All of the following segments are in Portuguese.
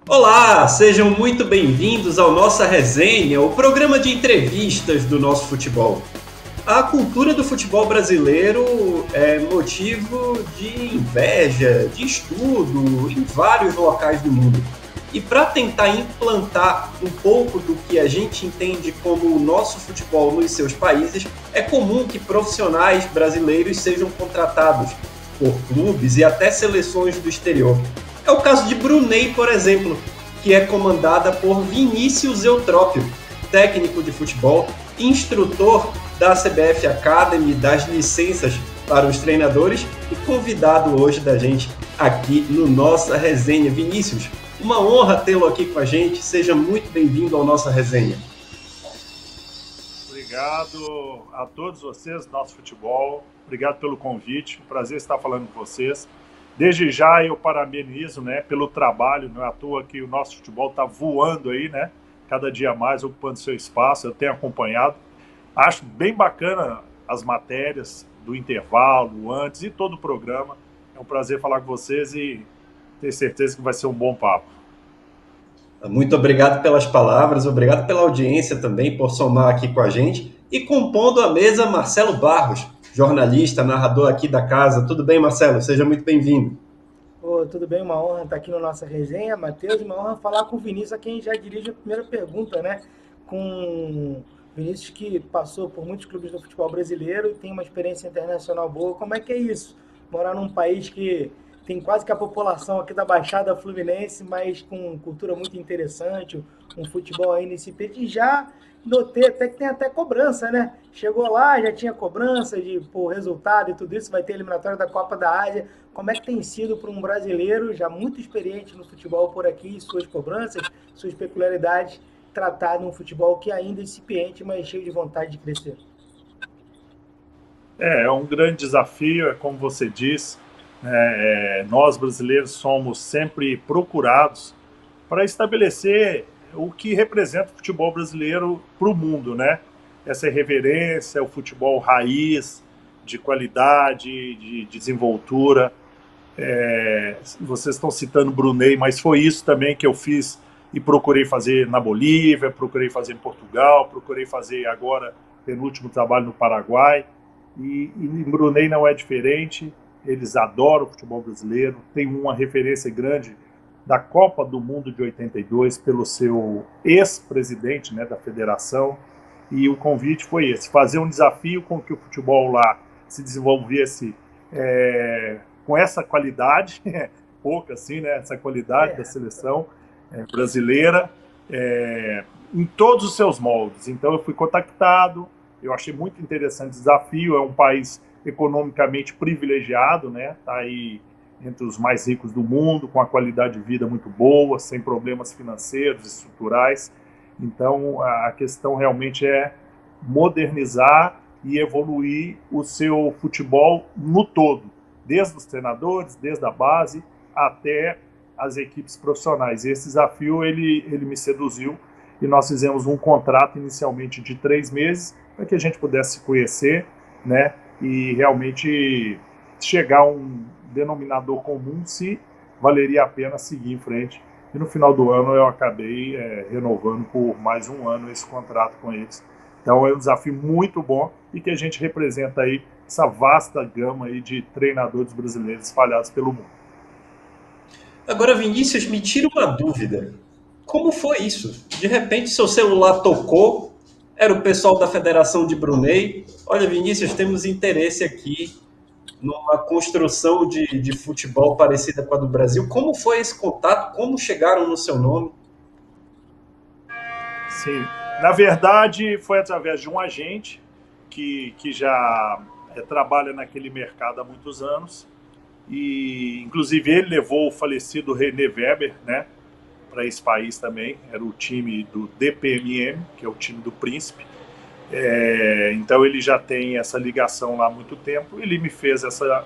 Olá, sejam muito bem-vindos ao Nossa Resenha, o programa de entrevistas do nosso futebol. A cultura do futebol brasileiro é motivo de inveja, de estudo em vários locais do mundo. E para tentar implantar um pouco do que a gente entende como o nosso futebol nos seus países, é comum que profissionais brasileiros sejam contratados por clubes e até seleções do exterior. É o caso de Brunei, por exemplo, que é comandada por Vinícius Eutrópio, técnico de futebol, instrutor da CBF Academy, das licenças para os treinadores e convidado hoje da gente aqui no Nossa Resenha. Vinícius, uma honra tê-lo aqui com a gente, seja muito bem-vindo ao Nossa Resenha. Obrigado a todos vocês do nosso futebol, obrigado pelo convite, prazer estar falando com vocês. Desde já eu parabenizo, pelo trabalho, não é à toa que o nosso futebol está voando aí, cada dia mais ocupando seu espaço, eu tenho acompanhado. Acho bem bacana as matérias do intervalo, antes e todo o programa. É um prazer falar com vocês e tenho certeza que vai ser um bom papo. Muito obrigado pelas palavras, obrigado pela audiência também, por somar aqui com a gente. E compondo a mesa, Marcelo Barros, jornalista, narrador aqui da casa. Tudo bem, Marcelo? Seja muito bem-vindo. Tudo bem? Uma honra estar aqui na nossa resenha, Matheus. Uma honra falar com o Vinícius, a quem já dirige a primeira pergunta, Com Vinícius, que passou por muitos clubes do futebol brasileiro e tem uma experiência internacional boa. Como é que é isso? Morar num país que tem quase que a população aqui da Baixada Fluminense, mas com cultura muito interessante, um futebol ainda incipiente. E já notei até que tem até cobrança, né? Chegou lá, já tinha cobrança de resultado e tudo isso, vai ter eliminatória da Copa da Ásia. Como é que tem sido para um brasileiro já muito experiente no futebol por aqui, suas cobranças, suas peculiaridades, tratar num futebol que ainda é incipiente, mas cheio de vontade de crescer? É um grande desafio, é como você disse, nós brasileiros somos sempre procurados para estabelecer o que representa o futebol brasileiro para o mundo, Essa reverência, o futebol raiz, de qualidade, de desenvoltura. Vocês estão citando Brunei, mas foi isso também que eu fiz e procurei fazer na Bolívia, procurei fazer em Portugal, procurei fazer agora, penúltimo trabalho no Paraguai. E em Brunei não é diferente, eles adoram o futebol brasileiro, tem uma referência grande da Copa do Mundo de 82 pelo seu ex-presidente da federação, e o convite foi esse, fazer um desafio com que o futebol lá se desenvolvesse com essa qualidade, pouca assim, essa qualidade da seleção brasileira, em todos os seus moldes. Então eu fui contactado, eu achei muito interessante o desafio, é um país economicamente privilegiado, está aí entre os mais ricos do mundo, com a qualidade de vida muito boa, sem problemas financeiros, estruturais. Então a questão realmente é modernizar e evoluir o seu futebol no todo, desde os treinadores, desde a base até as equipes profissionais. E esse desafio ele me seduziu e nós fizemos um contrato inicialmente de 3 meses para que a gente pudesse se conhecer, e realmente chegar a um denominador comum se valeria a pena seguir em frente. E no final do ano eu acabei renovando por mais um ano esse contrato com eles. Então é um desafio muito bom e que a gente representa aí essa vasta gama aí de treinadores brasileiros espalhados pelo mundo. Agora, Vinícius, me tira uma dúvida. Como foi isso? De repente, seu celular tocou, era o pessoal da Federação de Brunei. Olha, Vinícius, temos interesse aqui numa construção de futebol parecida com a do Brasil. Como foi esse contato? Como chegaram no seu nome? Sim, na verdade foi através de um agente que já trabalha naquele mercado há muitos anos, e inclusive ele levou o falecido René Weber, para esse país também. Era o time do DPMM, que é o time do Príncipe. Então ele já tem essa ligação lá há muito tempo. Ele me fez essa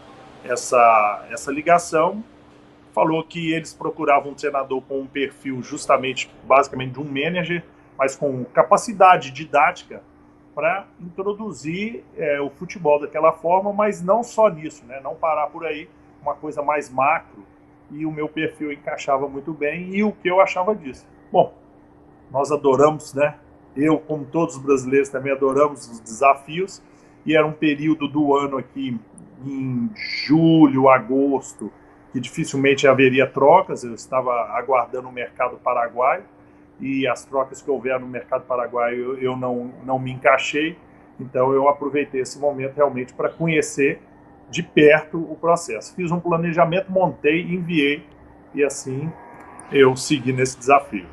ligação, falou que eles procuravam um treinador com um perfil justamente, basicamente, de um manager, mas com capacidade didática para introduzir o futebol daquela forma, mas não só nisso, não parar por aí, uma coisa mais macro, e o meu perfil encaixava muito bem, e o que eu achava disso. Bom, nós adoramos, né? Eu, como todos os brasileiros, também adoramos os desafios, e era um período do ano aqui, em julho, agosto, que dificilmente haveria trocas. Eu estava aguardando o mercado paraguaio, e as trocas que houver no mercado paraguaio eu não me encaixei, então eu aproveitei esse momento realmente para conhecer de perto o processo. Fiz um planejamento, montei, enviei, e assim eu segui nesse desafio.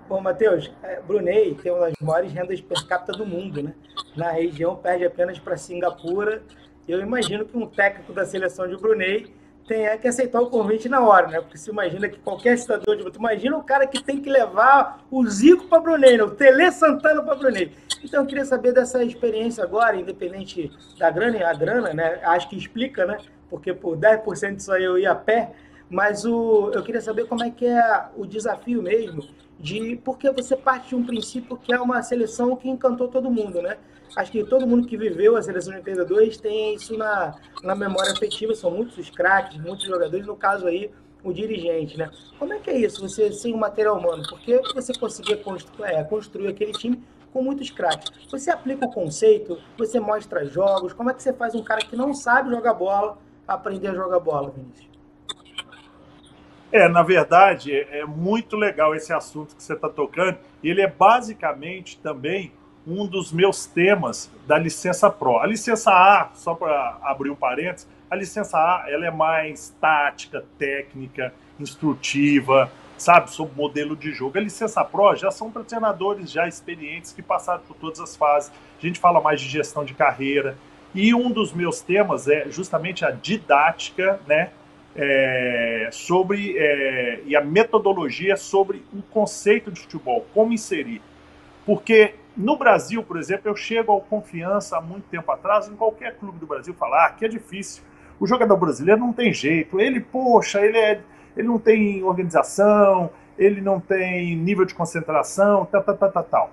Bom, Matheus, Brunei tem uma das maiores rendas per capita do mundo, né? Na região perde apenas para Singapura. Eu imagino que um técnico da seleção de Brunei tenha que aceitar o convite na hora, né? Porque se imagina que qualquer cidadão de Brunei, imagina o cara que tem que levar o Zico para Brunei, né? O Tele Santana para Brunei. Então eu queria saber dessa experiência agora, independente da grana, e a grana, né? Acho que explica, né? Porque por 10% disso aí eu ia a pé, mas eu queria saber como é que é o desafio mesmo, porque você parte de um princípio que é uma seleção que encantou todo mundo, né? Acho que todo mundo que viveu a seleção de 82 tem isso na memória afetiva, são muitos os craques, muitos jogadores, no caso aí, o dirigente, né? Como é que é isso, você sem o material humano? Porque você conseguia construir aquele time com muitos craques. Você aplica o conceito, você mostra jogos, como é que você faz um cara que não sabe jogar bola aprender a jogar bola, Vinícius? Na verdade, é muito legal esse assunto que você está tocando. Ele é basicamente também um dos meus temas da licença Pro. A licença A, só para abrir um parênteses, a licença A ela é mais tática, técnica, instrutiva, sabe, sobre modelo de jogo. A licença Pro já são para treinadores já experientes que passaram por todas as fases. A gente fala mais de gestão de carreira. E um dos meus temas é justamente a didática, né? E a metodologia sobre o conceito de futebol, como inserir. Porque no Brasil, por exemplo, eu chego ao Confiança há muito tempo atrás, em qualquer clube do Brasil, falar que é difícil. O jogador brasileiro não tem jeito, ele não tem organização, ele não tem nível de concentração, tal.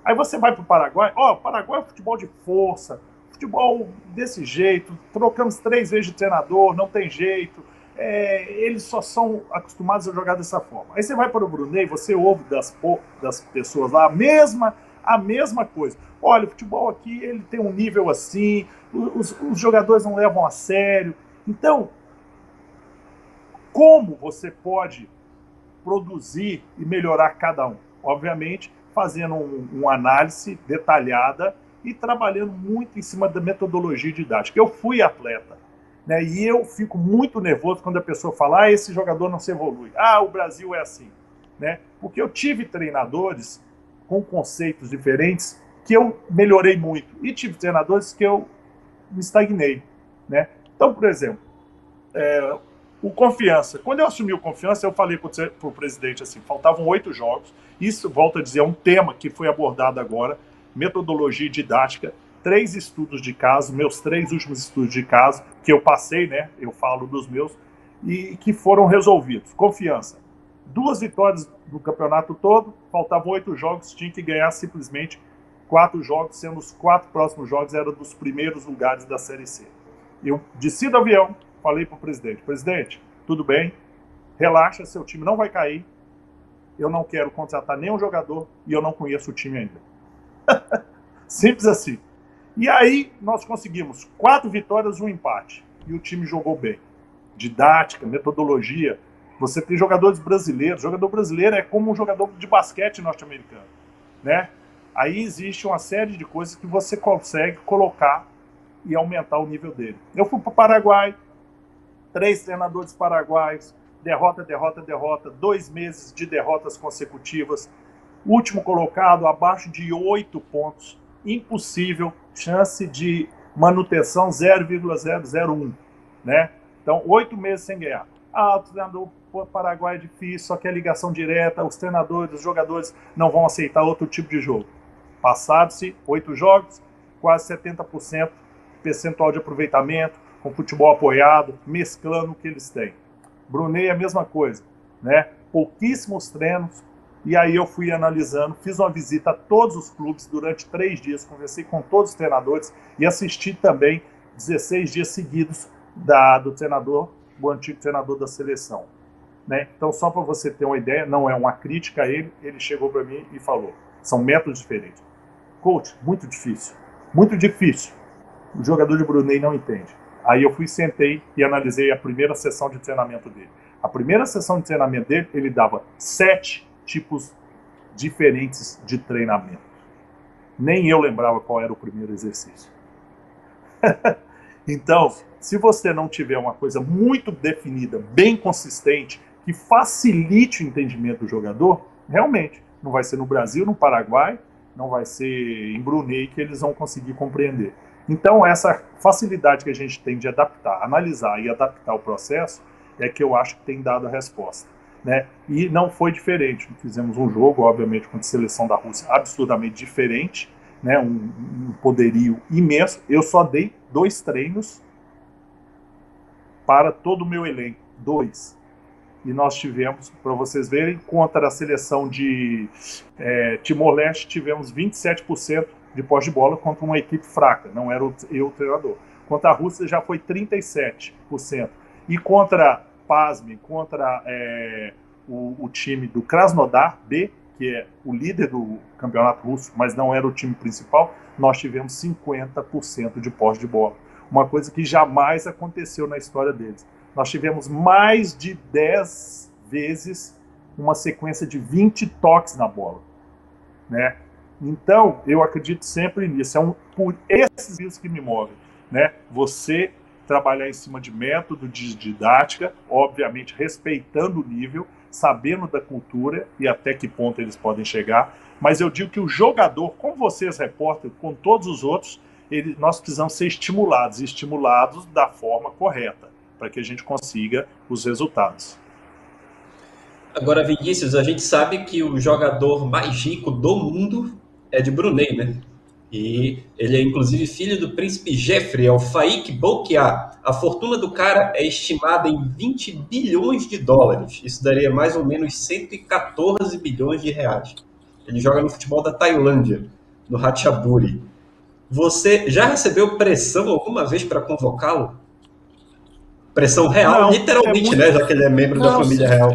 Aí você vai para o Paraguai, o Paraguai é futebol de força, futebol desse jeito, trocamos 3 vezes de treinador, não tem jeito. Eles só são acostumados a jogar dessa forma. Aí você vai para o Brunei, você ouve das pessoas lá a mesma coisa. Olha, o futebol aqui ele tem um nível assim, os jogadores não levam a sério. Então, como você pode produzir e melhorar cada um? Obviamente, fazendo uma análise detalhada e trabalhando muito em cima da metodologia didática. Eu fui atleta, né? E eu fico muito nervoso quando a pessoa fala esse jogador não se evolui. O Brasil é assim, né? Porque eu tive treinadores com conceitos diferentes que eu melhorei muito e tive treinadores que eu me estagnei, né? Então, por exemplo, o Confiança. Quando eu assumi o Confiança, eu falei para o presidente assim, faltavam 8 jogos. Isso, volto a dizer, é um tema que foi abordado agora, metodologia didática, 3 estudos de caso, meus 3 últimos estudos de caso, que eu passei, né? Eu falo dos meus, e que foram resolvidos. Confiança. 2 vitórias no campeonato todo, faltavam 8 jogos, tinha que ganhar simplesmente 4 jogos, sendo os 4 próximos jogos eram dos primeiros lugares da Série C. Eu desci do avião, falei para o presidente, tudo bem, relaxa, seu time não vai cair, eu não quero contratar nenhum jogador e eu não conheço o time ainda. Simples assim. E aí nós conseguimos 4 vitórias, 1 empate. E o time jogou bem. Didática, metodologia. Você tem jogadores brasileiros. Jogador brasileiro é como um jogador de basquete norte-americano, né? Aí existe uma série de coisas que você consegue colocar e aumentar o nível dele. Eu fui para o Paraguai, 3 treinadores paraguaios, derrota, 2 meses de derrotas consecutivas. Último colocado, abaixo de 8 pontos. Impossível, chance de manutenção 0,001, né? Então, 8 meses sem ganhar. O treinador Paraguai é difícil, só que é ligação direta, os treinadores, os jogadores não vão aceitar outro tipo de jogo. Passados-se 8 jogos, quase 70% percentual de aproveitamento, com futebol apoiado, mesclando o que eles têm. Brunei é a mesma coisa, né? Pouquíssimos treinos. E aí eu fui analisando, fiz uma visita a todos os clubes durante 3 dias, conversei com todos os treinadores e assisti também 16 dias seguidos do treinador o antigo treinador da seleção. Né? Então, só para você ter uma ideia, não é uma crítica a ele, ele chegou para mim e falou, são métodos diferentes. Coach, muito difícil, muito difícil. O jogador de Brunei não entende. Aí eu fui, sentei e analisei a primeira sessão de treinamento dele. A primeira sessão de treinamento dele, ele dava 7 tipos diferentes de treinamento. Nem eu lembrava qual era o primeiro exercício. Então, se você não tiver uma coisa muito definida, bem consistente, que facilite o entendimento do jogador, realmente, não vai ser no Brasil, no Paraguai, não vai ser em Brunei que eles vão conseguir compreender. Então, essa facilidade que a gente tem de adaptar, analisar e adaptar o processo, é que eu acho que tem dado a resposta. Né? E não foi diferente. Fizemos um jogo, obviamente, contra a seleção da Rússia, absurdamente diferente, né? Um poderio imenso. Eu só dei 2 treinos para todo o meu elenco. 2. E nós tivemos, para vocês verem, contra a seleção de Timor-Leste, tivemos 27% de posse de bola contra uma equipe fraca, não era eu o treinador. Contra a Rússia já foi 37%. E contra, pasmem, contra o time do Krasnodar B, que é o líder do campeonato russo, mas não era o time principal, nós tivemos 50% de posse de bola. Uma coisa que jamais aconteceu na história deles. Nós tivemos mais de 10 vezes uma sequência de 20 toques na bola. Né? Então, eu acredito sempre nisso. Por esses rios que me movem. Né? Você trabalhar em cima de método de didática, obviamente respeitando o nível, sabendo da cultura e até que ponto eles podem chegar. Mas eu digo que o jogador, como vocês, repórter, com todos os outros, nós precisamos ser estimulados, e estimulados da forma correta, para que a gente consiga os resultados. Agora, Vinícius, a gente sabe que o jogador mais rico do mundo é de Brunei, né? E ele é, inclusive, filho do príncipe Jeffrey, é o Faik Boukia. A fortuna do cara é estimada em 20 bilhões de dólares. Isso daria mais ou menos 114 bilhões de reais. Ele joga no futebol da Tailândia, no Ratchaburi. Você já recebeu pressão alguma vez para convocá-lo? Pressão real, não, literalmente, muito... né? Já que ele é membro da família real.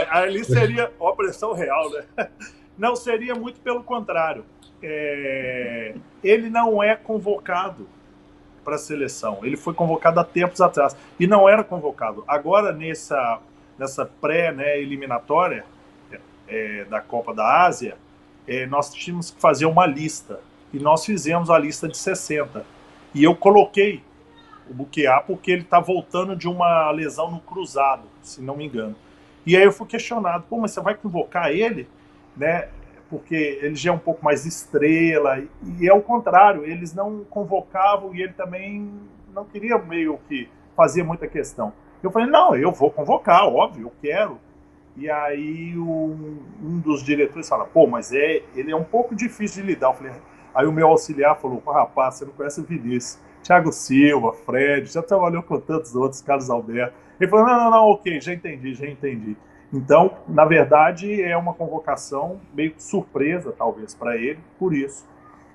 Ali seria uma pressão real, né? Não, seria muito pelo contrário. Ele não é convocado para a seleção. Ele foi convocado há tempos atrás. E não era convocado. Agora, nessa pré-eliminatória da Copa da Ásia, nós tínhamos que fazer uma lista. E nós fizemos a lista de 60. E eu coloquei o Boukia porque ele está voltando de uma lesão no cruzado, se não me engano. E aí eu fui questionado, mas você vai convocar ele? Né? Porque ele já é um pouco mais estrela, e é o contrário, eles não convocavam e ele também não queria meio que fazer muita questão. Eu falei, não, eu vou convocar, óbvio, eu quero. E aí um dos diretores fala, mas ele é um pouco difícil de lidar. Eu falei, aí o meu auxiliar falou, rapaz, você não conhece o Vinícius. Thiago Silva, Fred, já trabalhou com tantos outros, Carlos Alberto. Ele falou, não, ok, já entendi. Então, na verdade, é uma convocação meio surpresa, talvez, para ele, por isso.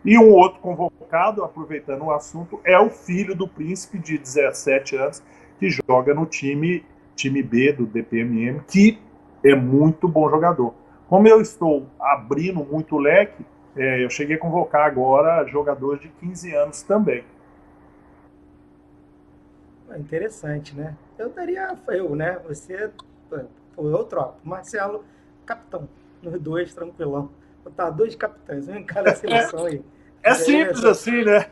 E um outro convocado, aproveitando o assunto, é o filho do príncipe de 17 anos, que joga no time B do DPMM, que é muito bom jogador. Como eu estou abrindo muito o leque, eu cheguei a convocar agora jogadores de 15 anos também. Interessante, né? Né? Você... eu troco. Marcelo, capitão. Nos 2, tranquilão. Botar 2 capitães, um em cada seleção aí. É simples assim, né?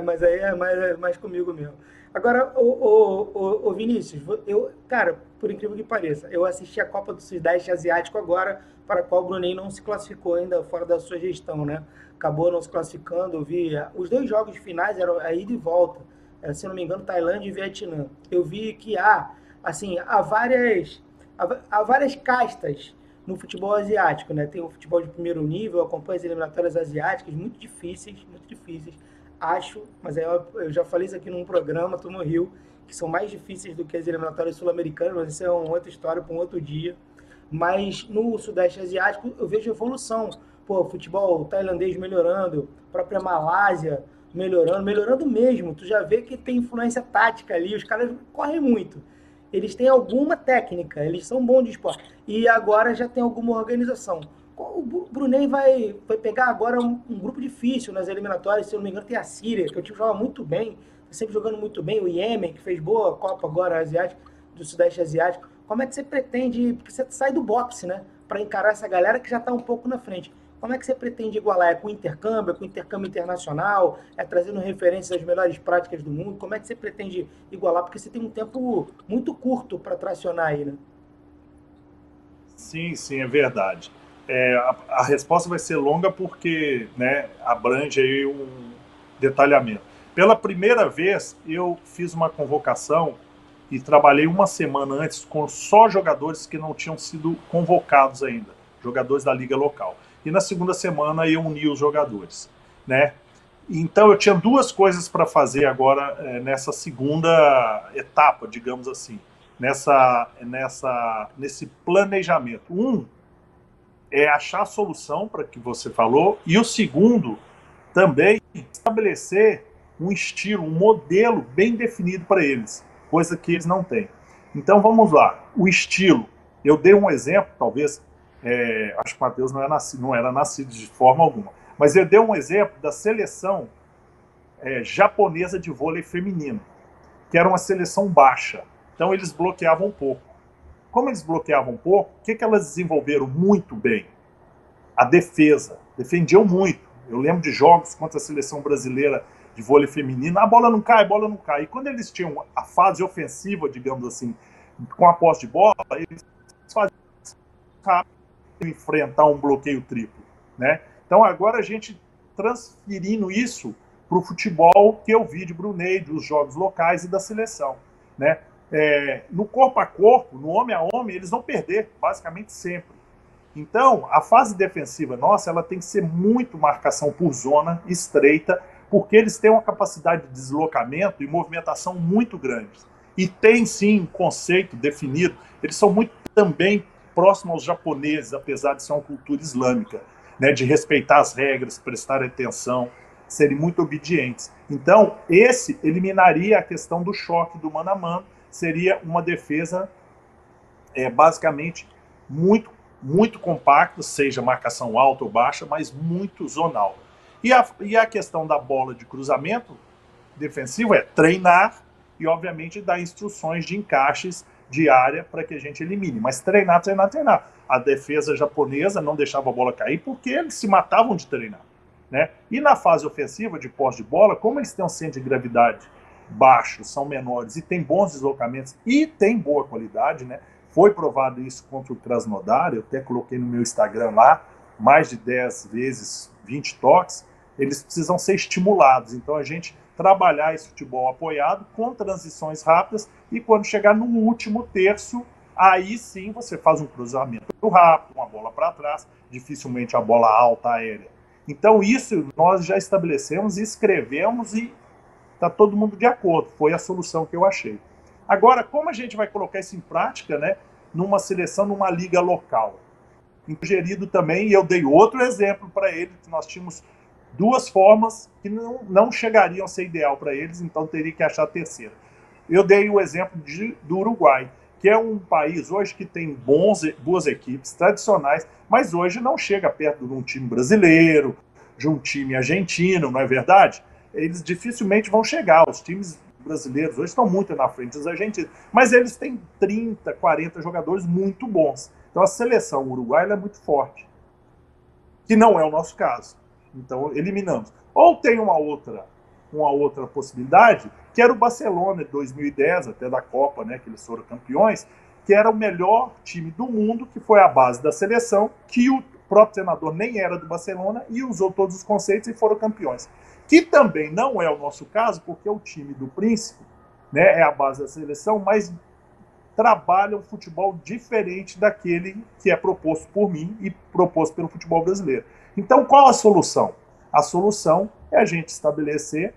Mas aí é mais comigo mesmo. Agora, o Vinícius, cara, por incrível que pareça, eu assisti a Copa do Sudeste Asiático agora, para a qual o Brunei não se classificou ainda fora da sua gestão, né? Acabou não se classificando, eu vi... Os 2 jogos finais eram a ida e volta. Se não me engano, Tailândia e Vietnã. Eu vi que há várias castas no futebol asiático, né? Tem o futebol de primeiro nível, acompanha as eliminatórias asiáticas, muito difíceis, acho, mas eu já falei isso aqui num programa, tô no Rio, que são mais difíceis do que as eliminatórias sul-americanas, mas isso é uma outra história para um outro dia. Mas no Sudeste Asiático eu vejo evolução. Futebol tailandês melhorando, própria Malásia, melhorando mesmo. Tu já vê que tem influência tática ali, os caras correm muito. Eles têm alguma técnica, eles são bons de esporte. E agora já tem alguma organização. O Brunei vai pegar agora um grupo difícil nas eliminatórias, se eu não me engano tem a Síria, que o time joga muito bem, tá sempre jogando muito bem, o Iêmen, que fez boa Copa agora asiática, do Sudeste Asiático. Como é que você pretende, porque você sai do boxe, né, para encarar essa galera que já está um pouco na frente. Como é que você pretende igualar? É com intercâmbio, é com intercâmbio internacional, é trazendo referências às melhores práticas do mundo? Como é que você pretende igualar? Porque você tem um tempo muito curto para tracionar aí, né? Sim, sim, é verdade. A resposta vai ser longa porque, né, abrange aí um detalhamento. Pela primeira vez, eu fiz uma convocação e trabalhei uma semana antes com só jogadores que não tinham sido convocados ainda, jogadores da liga local. E na segunda semana eu uni os jogadores, né? Então eu tinha duas coisas para fazer agora nessa segunda etapa, digamos assim, nesse planejamento. Um é achar a solução para que você falou, e o segundo também estabelecer um estilo, um modelo bem definido para eles, coisa que eles não têm. Então vamos lá, o estilo. Eu dei um exemplo, talvez, acho que o Matheus não era nascido de forma alguma, mas eu dei um exemplo da seleção japonesa de vôlei feminino, que era uma seleção baixa. Então eles bloqueavam um pouco. Como eles bloqueavam um pouco, o que elas desenvolveram muito bem? A defesa. Defendiam muito. Eu lembro de jogos contra a seleção brasileira de vôlei feminino, a bola não cai, a bola não cai. E quando eles tinham a fase ofensiva, digamos assim, com a posse de bola, eles faziam rápido enfrentar um bloqueio triplo, né? Então agora a gente transferindo isso para o futebol que eu vi de Brunei, dos jogos locais e da seleção, né? No corpo a corpo, no homem a homem, eles vão perder, basicamente sempre. Então, a fase defensiva nossa, ela tem que ser muito marcação por zona, estreita, porque eles têm uma capacidade de deslocamento e movimentação muito grande. E tem, sim, um conceito definido. Eles são muito também próximos aos japoneses, apesar de ser uma cultura islâmica, né, de respeitar as regras, prestar atenção, serem muito obedientes. Então, esse eliminaria a questão do choque do mano a mano, seria uma defesa basicamente muito compacta, seja marcação alta ou baixa, mas muito zonal. E a questão da bola de cruzamento defensivo é treinar e, obviamente, dar instruções de encaixes de área para que a gente elimine. Mas treinar. A defesa japonesa não deixava a bola cair porque eles se matavam de treinar, né? E na fase ofensiva de posse de bola, como eles têm um centro de gravidade baixos, são menores e tem bons deslocamentos e tem boa qualidade, né? Foi provado isso contra o Krasnodar, eu até coloquei no meu Instagram lá, mais de 10 vezes 20 toques, eles precisam ser estimulados. Então a gente trabalhar esse futebol apoiado com transições rápidas e quando chegar no último terço, aí sim você faz um cruzamento rápido, uma bola para trás, dificilmente a bola alta aérea. Então isso nós já estabelecemos, escrevemos e está todo mundo de acordo. Foi a solução que eu achei. Agora, como a gente vai colocar isso em prática, né, numa seleção, numa liga local? Gerido também, e eu dei outro exemplo para ele, que nós tínhamos duas formas que não chegariam a ser ideal para eles, então teria que achar a terceira. Eu dei o exemplo do Uruguai, que é um país hoje que tem boas equipes tradicionais, mas hoje não chega perto de um time brasileiro, de um time argentino, não é verdade? Eles dificilmente vão chegar. Os times brasileiros hoje estão muito na frente dos argentinos, mas eles têm 30, 40 jogadores muito bons. Então a seleção uruguaia é muito forte, que não é o nosso caso. Então eliminamos. Ou tem uma outra possibilidade, que era o Barcelona de 2010, até da Copa, né, que eles foram campeões, que era o melhor time do mundo, que foi a base da seleção, que o próprio treinador nem era do Barcelona e usou todos os conceitos e foram campeões. Que também não é o nosso caso, porque o time do Príncipe, né, é a base da seleção, mas trabalha um futebol diferente daquele que é proposto por mim e proposto pelo futebol brasileiro. Então, qual a solução? A solução é a gente estabelecer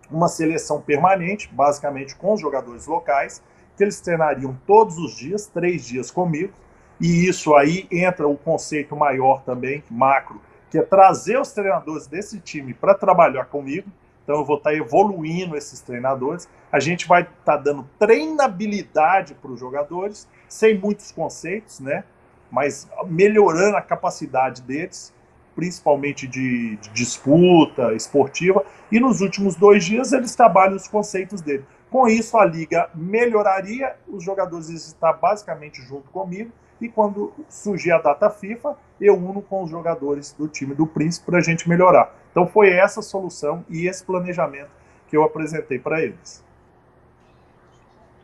uma seleção permanente, basicamente com os jogadores locais, que eles treinariam todos os dias, 3 dias comigo, e isso aí entra o conceito maior também, macro, que é trazer os treinadores desse time para trabalhar comigo, então eu vou estar evoluindo esses treinadores, a gente vai estar dando treinabilidade para os jogadores, sem muitos conceitos, né? Mas melhorando a capacidade deles, principalmente de disputa esportiva, e nos últimos 2 dias eles trabalham os conceitos dele. Com isso, a liga melhoraria, os jogadores estão basicamente junto comigo, e quando surgir a data FIFA, eu uno com os jogadores do time do Príncipe para a gente melhorar. Então foi essa solução e esse planejamento que eu apresentei para eles.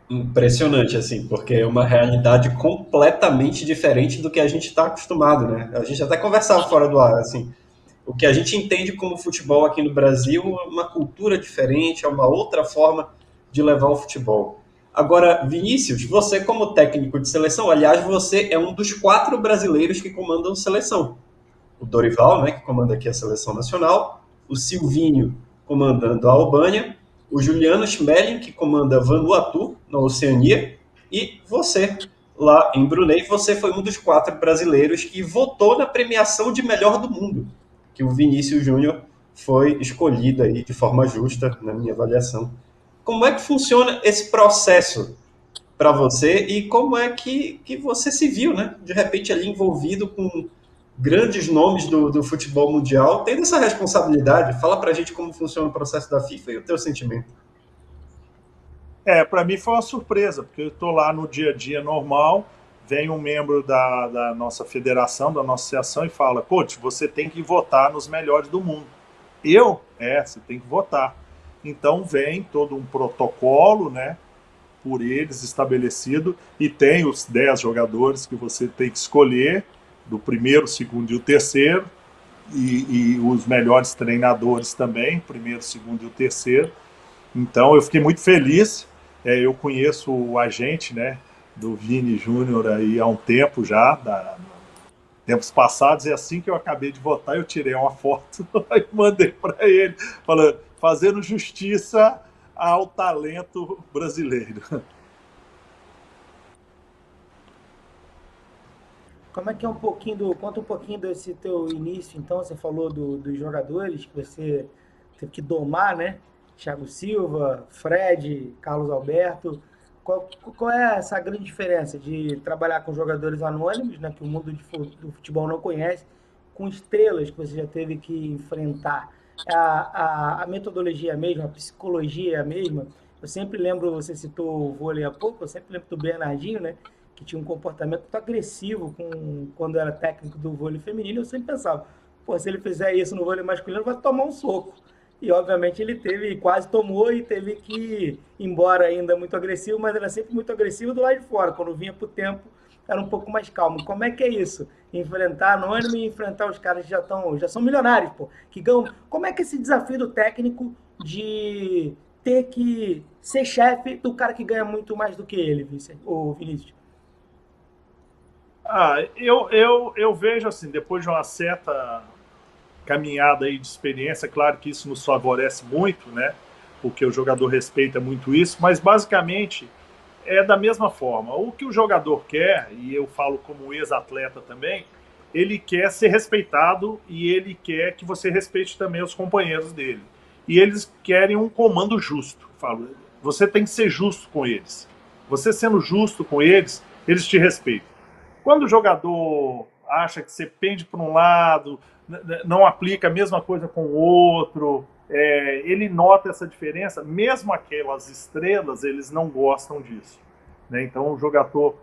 Impressionante, assim, porque é uma realidade completamente diferente do que a gente está acostumado, né? A gente até conversava fora do ar, assim, o que a gente entende como futebol aqui no Brasil é uma cultura diferente, é uma outra forma de levar o futebol. Agora, Vinícius, você como técnico de seleção, aliás, você é um dos 4 brasileiros que comandam seleção. O Dorival, né, que comanda aqui a seleção nacional, o Silvinho comandando a Albânia, o Juliano Schmeling, que comanda Vanuatu, na Oceania, e você, lá em Brunei, você foi um dos 4 brasileiros que votou na premiação de melhor do mundo, que o Vinícius Júnior foi escolhido aí de forma justa, na minha avaliação. Como é que funciona esse processo para você e como é que você se viu, né? De repente ali envolvido com grandes nomes do futebol mundial, tendo essa responsabilidade? Fala para a gente como funciona o processo da FIFA e o teu sentimento. Para mim foi uma surpresa, porque eu estou lá no dia a dia normal, vem um membro da nossa federação, da nossa associação e fala, coach, você tem que votar nos melhores do mundo. Você tem que votar. Então vem todo um protocolo, né, por eles estabelecido, e tem os 10 jogadores que você tem que escolher, do primeiro, segundo e o terceiro, e os melhores treinadores também, primeiro, segundo e o terceiro. Então eu fiquei muito feliz. Eu conheço o agente, né, do Vini Júnior aí há um tempo já, tempos passados, e assim que eu acabei de votar, eu tirei uma foto e mandei para ele, falando, fazendo justiça ao talento brasileiro. Como é que é conta um pouquinho desse teu início, então, você falou dos jogadores que você teve que domar, né? Thiago Silva, Fred, Carlos Alberto. Qual é essa grande diferença de trabalhar com jogadores anônimos, né, que o mundo do futebol não conhece, com estrelas que você já teve que enfrentar? A metodologia é a mesma, a psicologia é a mesma? Eu sempre lembro, você citou o vôlei há pouco, eu sempre lembro do Bernardinho, né, que tinha um comportamento muito agressivo quando era técnico do vôlei feminino. Eu sempre pensava, pô, se ele fizer isso no vôlei masculino, vai tomar um soco. E, obviamente, ele quase tomou e teve que ir embora ainda muito agressivo, mas era sempre muito agressivo do lado de fora. Quando vinha pro tempo, era um pouco mais calmo. Como é que é isso? Enfrentar anônimo e enfrentar os caras que já são milionários, pô, que ganham. Como é que é esse desafio do técnico de ter que ser chefe do cara que ganha muito mais do que ele, Vinícius? Eu vejo assim, depois de uma certa caminhada aí de experiência, claro que isso nos favorece muito, né? Porque o jogador respeita muito isso, mas basicamente é da mesma forma. O que o jogador quer, e eu falo como ex-atleta também, ele quer ser respeitado e ele quer que você respeite também os companheiros dele. E eles querem um comando justo. Falo, você tem que ser justo com eles. Você sendo justo com eles, eles te respeitam. Quando o jogador acha que você pende para um lado, não aplica a mesma coisa com o outro, ele nota essa diferença, mesmo aquelas estrelas, eles não gostam disso. Né? Então o jogador,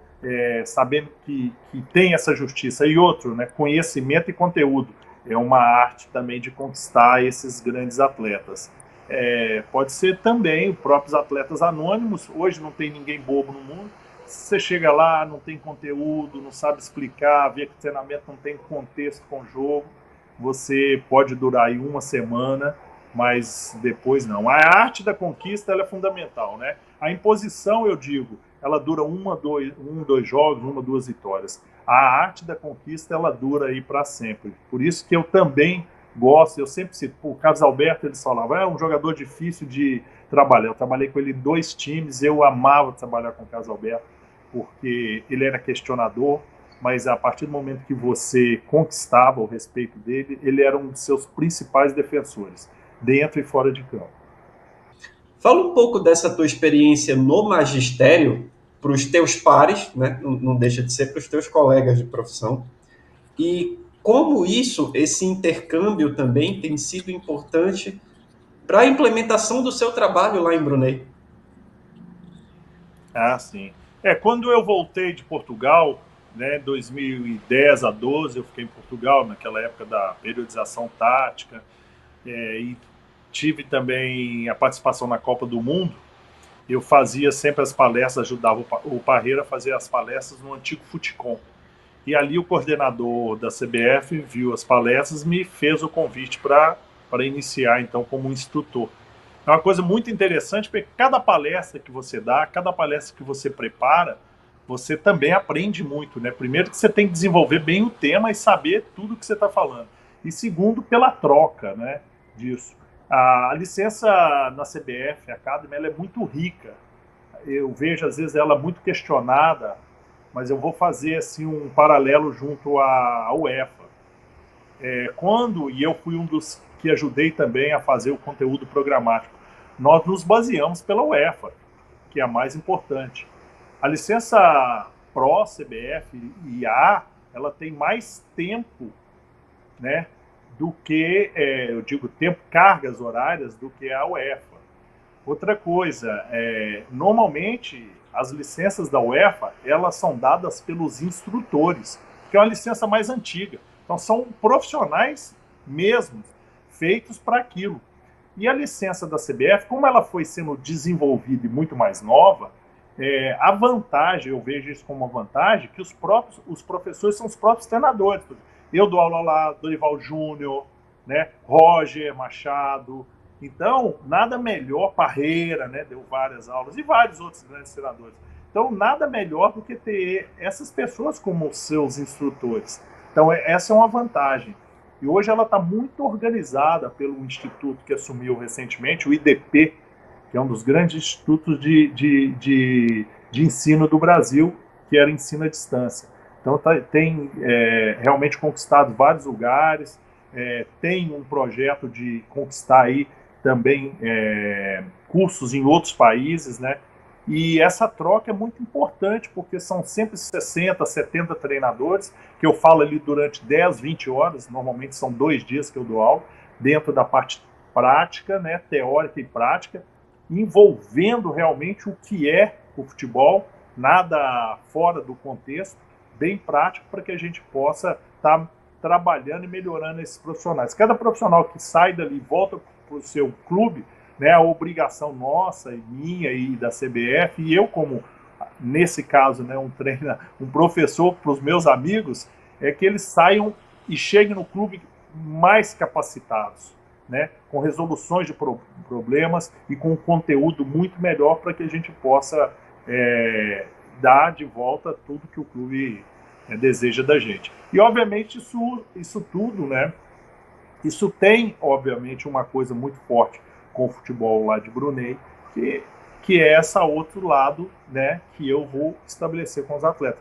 sabendo que tem essa justiça, e outro, né, conhecimento e conteúdo, é uma arte também de conquistar esses grandes atletas. Pode ser também os próprios atletas anônimos, hoje não tem ninguém bobo no mundo. Você chega lá, não tem conteúdo, não sabe explicar, vê que o treinamento não tem contexto com o jogo, você pode durar aí uma semana, mas depois não. A arte da conquista ela é fundamental, né? A imposição, eu digo, ela dura dois jogos, 2 vitórias. A arte da conquista, ela dura aí para sempre. Por isso que eu também gosto, eu sempre cito, o Carlos Alberto, eles falavam, é um jogador difícil de trabalhar. Eu trabalhei com ele em 2 times, eu amava trabalhar com o Carlos Alberto, porque ele era questionador, mas a partir do momento que você conquistava o respeito dele, ele era um dos seus principais defensores. dentro e fora de campo. Fala um pouco dessa tua experiência no magistério para os teus pares, né? Não deixa de ser para os teus colegas de profissão, e como esse intercâmbio também tem sido importante para a implementação do seu trabalho lá em Brunei. Ah, sim. Quando eu voltei de Portugal, né, 2010 a 12, eu fiquei em Portugal, naquela época da periodização tática, e tive também a participação na Copa do Mundo. Eu fazia sempre as palestras, ajudava o Parreira a fazer as palestras no antigo Futicom. E ali o coordenador da CBF viu as palestras e me fez o convite para iniciar, então, como instrutor. É uma coisa muito interessante, porque cada palestra que você dá, cada palestra que você prepara, você também aprende muito, né? Primeiro que você tem que desenvolver bem o tema e saber tudo que você está falando. E segundo, pela troca, né, disso. A licença na CBF Academy, ela é muito rica. Eu vejo, às vezes, ela muito questionada, mas eu vou fazer assim, um paralelo junto à UEFA. E eu fui um dos que ajudei também a fazer o conteúdo programático, nós nos baseamos pela UEFA, que é a mais importante. A licença Pro, CBF e A, ela tem mais tempo, né, do que, eu digo, cargas horárias do que a UEFA. Outra coisa, normalmente as licenças da UEFA, elas são dadas pelos instrutores, que é uma licença mais antiga. Então são profissionais mesmo, feitos para aquilo. E a licença da CBF, como ela foi sendo desenvolvida e muito mais nova, a vantagem, eu vejo isso como uma vantagem, que os professores são os próprios treinadores. Eu dou aula lá, Dorival Júnior, né, Roger Machado. Então, nada melhor, Parreira, né, deu várias aulas, e vários outros grandes treinadores. Então, nada melhor do que ter essas pessoas como seus instrutores. Então, essa é uma vantagem. E hoje ela está muito organizada pelo instituto que assumiu recentemente, o IDP, que é um dos grandes institutos de ensino do Brasil, que era ensino à distância. Então tem realmente conquistado vários lugares, tem um projeto de conquistar aí também cursos em outros países, né? E essa troca é muito importante, porque são sempre 60, 70 treinadores, que eu falo ali durante 10, 20 horas, normalmente são 2 dias que eu dou aula, dentro da parte prática, né, teórica e prática, envolvendo realmente o que é o futebol, nada fora do contexto, bem prático, para que a gente possa estar trabalhando e melhorando esses profissionais. Cada profissional que sai dali e volta para o seu clube, né, a obrigação nossa e minha e da CBF, e eu como, nesse caso, né, um professor para os meus amigos, é que eles saiam e cheguem no clube mais capacitados, né, com resoluções de problemas e com um conteúdo muito melhor para que a gente possa dar de volta tudo que o clube deseja da gente. E, obviamente, isso tudo, né, isso tem, obviamente, uma coisa muito forte com o futebol lá de Brunei, que é esse outro lado, né, que eu vou estabelecer com os atletas.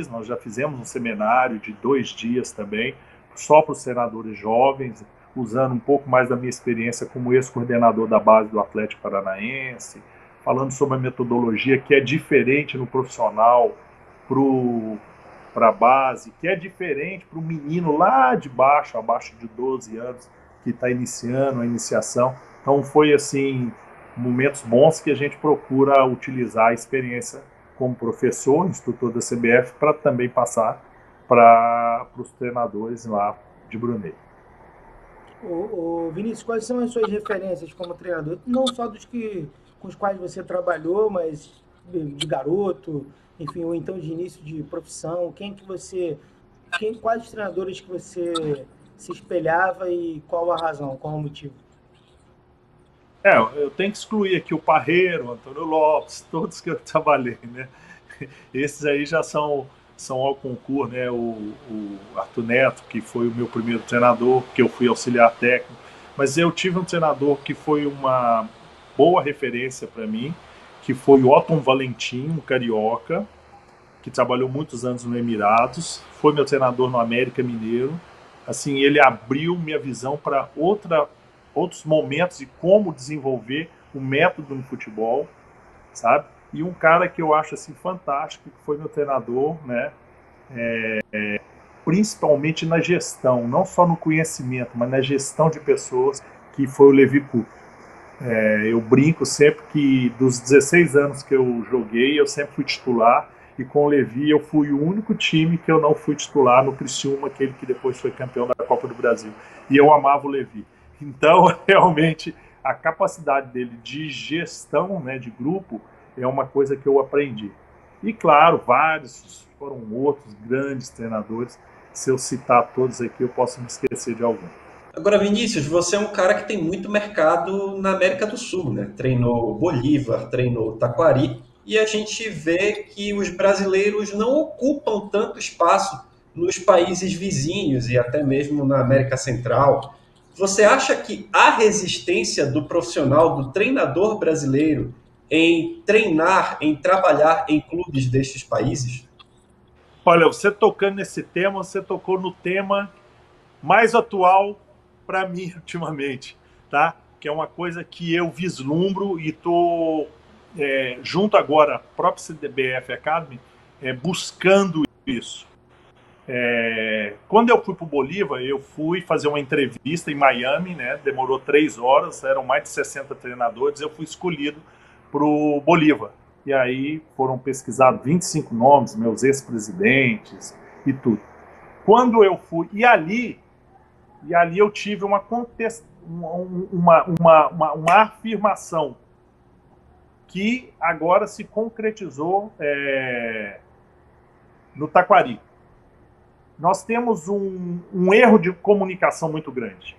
Nós já fizemos um seminário de 2 dias também, só para os treinadores jovens, usando um pouco mais da minha experiência como ex-coordenador da base do Atlético Paranaense, falando sobre a metodologia que é diferente no profissional para a base, que é diferente para o menino lá de baixo, abaixo de 12 anos, que está iniciando a iniciação. Então foi assim, momentos bons que a gente procura utilizar a experiência como professor, instrutor da CBF, para também passar para os treinadores lá de Brunei. Vinícius, quais são as suas referências como treinador? Não só com os quais você trabalhou, mas de garoto, enfim, ou então de início de profissão. Quais os treinadores que você se espelhava e qual a razão, qual o motivo? Eu tenho que excluir aqui o Parreira, o Antônio Lopes, todos que eu trabalhei, né? Esses aí já são ao concurso, né? O Arthur Neto, que foi o meu primeiro treinador, que eu fui auxiliar técnico, mas eu tive um treinador que foi uma boa referência para mim, que foi o Otton Valentim, um carioca, que trabalhou muitos anos no Emirados, foi meu treinador no América Mineiro. Assim, ele abriu minha visão para outra outros momentos de como desenvolver o método no futebol, sabe? E um cara que eu acho assim fantástico, que foi meu treinador, né? Principalmente na gestão, não só no conhecimento, mas na gestão de pessoas, que foi o Levi Coupe. Eu brinco sempre que dos 16 anos que eu joguei, eu sempre fui titular, e com o Levi eu fui o único time que eu não fui titular no Criciúma, aquele que depois foi campeão da Copa do Brasil. E eu amava o Levi. Então, realmente, a capacidade dele de gestão, né, de grupo é uma coisa que eu aprendi. E, claro, vários foram outros grandes treinadores. Se eu citar todos aqui, eu posso me esquecer de algum. Agora, Vinícius, você é um cara que tem muito mercado na América do Sul, né? Treinou Bolívar, treinou Taquari, e a gente vê que os brasileiros não ocupam tanto espaço nos países vizinhos e até mesmo na América Central. Você acha que há resistência do profissional, do treinador brasileiro, em treinar, em trabalhar em clubes destes países? Olha, você tocando nesse tema, você tocou no tema mais atual para mim ultimamente, tá? Que é uma coisa que eu vislumbro e estou junto agora à própria CBF Academy buscando isso. Quando eu fui para o Bolívar, eu fui fazer uma entrevista em Miami, né? Demorou 3 horas, eram mais de 60 treinadores, eu fui escolhido para o Bolívar. E aí foram pesquisados 25 nomes, meus ex-presidentes e tudo. Quando eu fui, e ali eu tive uma afirmação que agora se concretizou no Taquari. Nós temos um erro de comunicação muito grande,